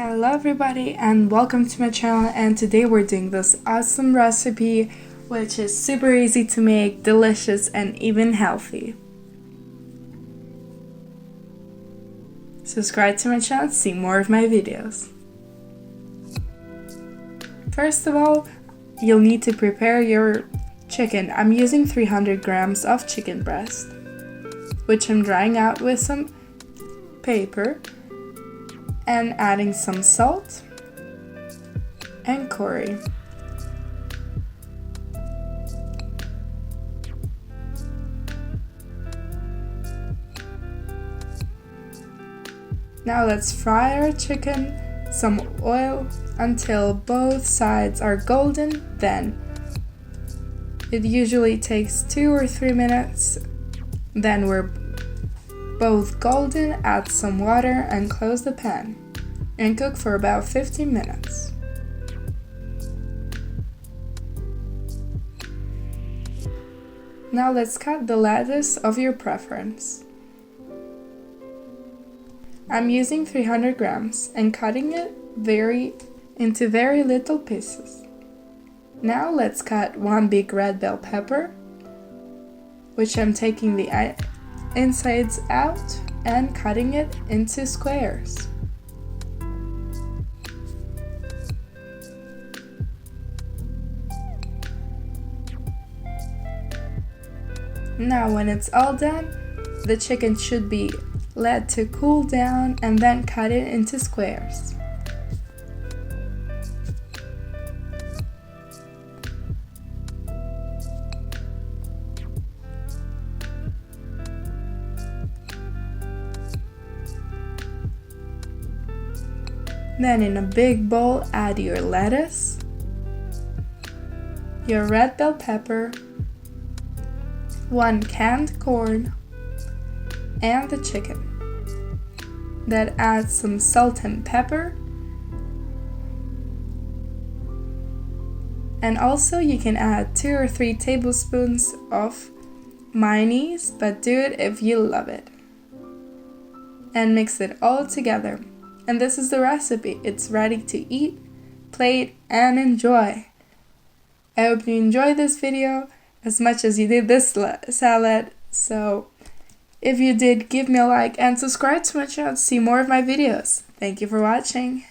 Hello everybody and welcome to my channel, and today we're doing this awesome recipe which is super easy to make, delicious and even healthy. Subscribe to my channel to see more of my videos. First of all, you'll need to prepare your chicken. I'm using 300 grams of chicken breast, which I'm drying out with some paper and adding some salt and curry. Now let's fry our chicken, some oil until both sides are golden. Then it usually takes 2 or 3 minutes. Then we're both golden, add some water and close the pan and cook for about 15 minutes. Now let's cut the lettuce of your preference. I'm using 300 grams and cutting it into very little pieces. Now let's cut one big red bell pepper, which I'm taking the insides out and cutting it into squares. Now when it's all done, the chicken should be let to cool down and then cut it into squares. Then in a big bowl, add your lettuce, your red bell pepper, 1 canned corn, and the chicken. Then add some salt and pepper. And also you can add 2 or 3 tablespoons of mayonnaise, but do it if you love it. And mix it all together. And this is the recipe. It's ready to eat, plate, and enjoy. I hope you enjoyed this video as much as you did this salad. So if you did, give me a like and subscribe to my channel to see more of my videos. Thank you for watching.